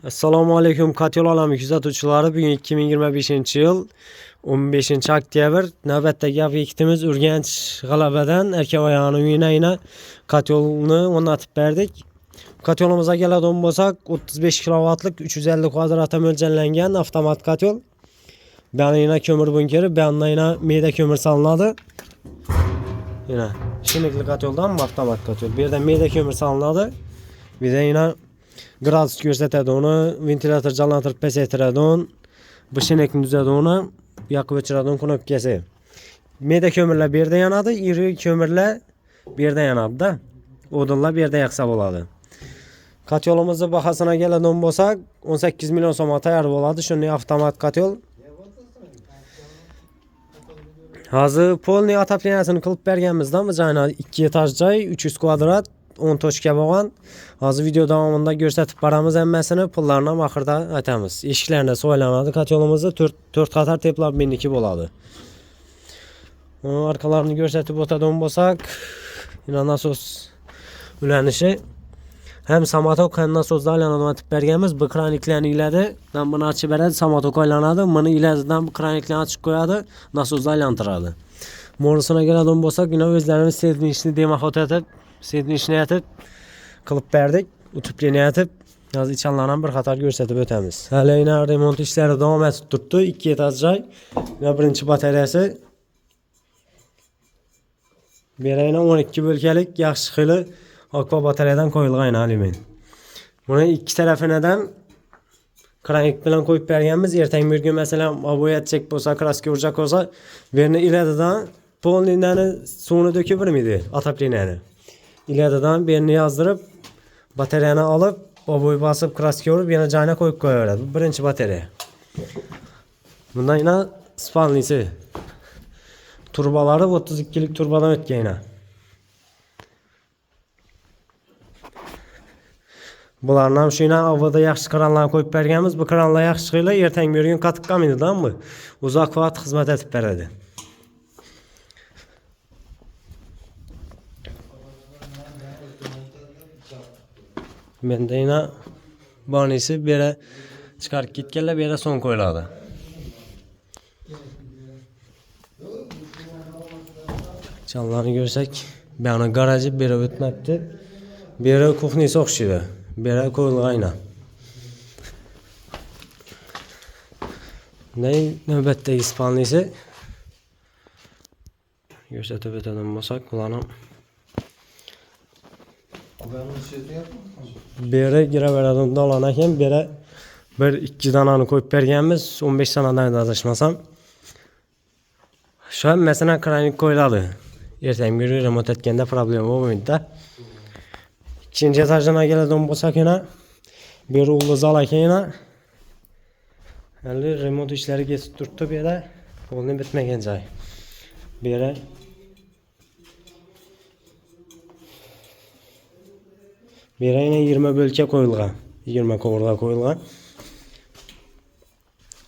Assalomu alaykum Katyol olami kuzatuvchilari. Bugun 2025-yil 15-oktyabr. Navbatdagi obyektimiz Urganch G'alabadan Erkavoyani uyina katyolni o'rnatib berdik. Katyolimizga keladigan bo'lsak, 35 kilovatlik 350 kvadratga mo'ljallangan avtomat katyol. Bu yana ko'mir bunkeri, bu yana meyda ko'mir solinadi. Yana shinikli katyoldan avtomat katyol. Bu yerda meyda ko'mir solinadi. Bu yana gradus ko'rsatadi, uni ventilyator jonlantirib pasaytiradi, bu shinakni tuzadi, uni yoqib o'chiradi knopkasi. Meyda ko'mirlar bu yerda yanadi, iri ko'mirlar bu yerda yanadi-da. O'dinlar bu yerda yoqsa bo'ladi. Katyolimizni bahosina keladigan bo'lsak, 18 million so'mga tayyor bo'ladi. Shunday avtomat katyol. Hozir polniy otopleniyasini qilib berganmizda, bu joyni 2 etaj joy, 300 kvadrat 10 tochka bo'lgan. Hozir video davomida ko'rsatib boramiz hammasini, pullarni ham oxirida aytamiz. Eshiklarni soylanadi, katyolimizni 4 qator teplab meniki bo'ladi. Arqalarini ko'rsatib o'tadigan bo'lsak, yana nasos ulanishi hem samotok hem nasosda aylanib berganmiz. Bu kraniklarni iladi, dan buni ochib beradi, samotok aylanadi. Buni iladidan bu kraniklarni ochib qo'yadi, nasosda aylantiradi. Mo'risina keladigan bo'lsak, yine o'zlarimiz sevdinishni demoxotatib Sednishni yatib qilib berdik. Utupleni yatib, hozir ichanlarni bir qator ko'rsatib o'tamiz. Hali yana remont ishlari davom etib turibdi. 2 etaj joy va birinchi batareyasi. Bu yerda 12 bo'lkalik yaxshi xili akva batareyadan qo'yilgan alyumin. Buni ikki tarafidan kranik bilan qo'yib berganmiz. Ertang bir kun masalan oboyatchak bo'lsa, kraska urjak bo'lsa, bu yerni iladidan polniyani suvni dökib bermaydi, otopleniyani. İleridan birini yazdırıp bataryanı alıp oboy basıp kraska vurup yana joyina qo'yib qo'yaveradi. Bu birinchi batareya. Bundan yana spalnisi. Turbalari 32lik turbadan o'tgan yana. Bularni ham shuna avvalda yaxshi kranlarni qo'yib berganmiz. Bu kranlar yaxshi qilib ertang bir kun qattiq qolmaydi-da bu. Uzoq vaqt xizmat etib beradi. Menda yana bonisi bir yere chiqarib ketganlar, bu yerga so'ng qo'yiladi. Challarni ko'rsak, bu yana garaji bu yerga o'tmabdi. Bu yerga kuxniyasi o'xshaydi. Bu yerga qo'yilgan. Navbatdagi spalnisi. Ko'rsatib o'tadigan bo'lsak, bularni beri giraveradigan dolan ekan, beri bir 2 danani qo'yib berganmiz, 15 sanadan adashmasam. Shu ham masalan kranik qo'yiladi. Ertaga bir remont etganda problem bo'lmaydi-da. Ikkinchi etajdan keladigan bo'lsak yana bir uğurlu zal ekan yana. Hali remont ishlari ketib turibdi bu yerda. Bo'lni bitmagan joy. Bu yerda bir yine 20 bölke qo'yilgan, 20 kovurga qo'yilgan.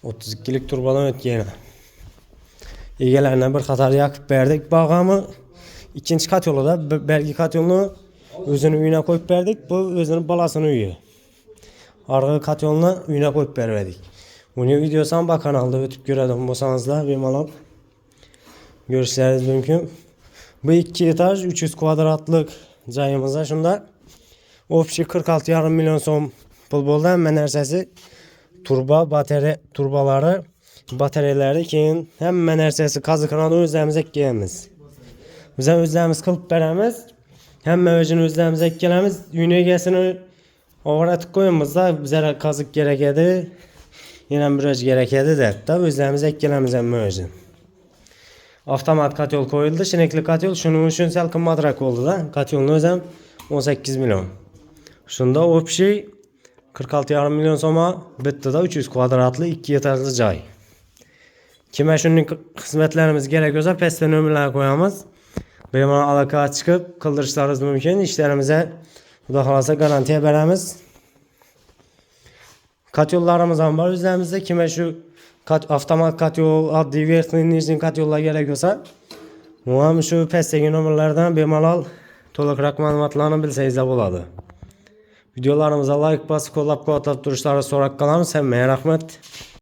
32lik turbadan o'tgan. Egalarına bir qator yoqib berdik. Bag'ami ikkinchi katyolda belgi katyolni o'zini uyina qo'yib berdik. Bu o'zini balasini uyi. Arqa katyolni uyina qo'yib berdik. Buni videosini bu kanalda o'tib ko'radigan bo'lsangizlar, bemalol ko'rishlaringiz mumkin. Bu 2 etaj 300 kvadratlik joyimizda shunda Opşi 46,5 milyon so'm pul bo'ldi. Hamma narsasi turba, batareya, turbalari, batareyalari, keyin hamma narsasi qaziqlarni o'zimiz ekkanmiz. Biz ham o'zimiz qilib beramiz. Hamma o'zini o'zimiz ekkanamiz. Uyni egasini o'g'ratib qo'yamiz-da, bizga qaziq kerak edi. Yana bir o'z kerak edi debda, o'zimiz ekkanamiz hamma o'zini. Avtomat katyol qo'yildi, shinakli katyol, shuning uchun sal qimmatroq bo'ldi-da. Katyolni o'zi ham 18 milyon. Shunda opshi 46,5 milyon so'mga bittada 300 kvadratli 2 etajli joy. Kimga shunday xizmatlarimiz kerak bo'lsa, pastda nomerlarni qo'yamiz. Bemalol aloqa chiqib qildirishlaringiz mumkin. Ishlarimizga xudo xolasa garantiya beramiz. Katyollarimiz ham bor o'zimizda. Kimga shu avtomat katyol, oddiy vertli nijniy katyollar kerak bo'lsa, bu ham shu pastdagi nomerlardan bemalol to'liqroq ma'lumotlarni bilsangiz bo'ladi. Videolarımıza like basıp qo'llab quvvatlab turishlarini so'rab qolamiz. Hammaga rahmat.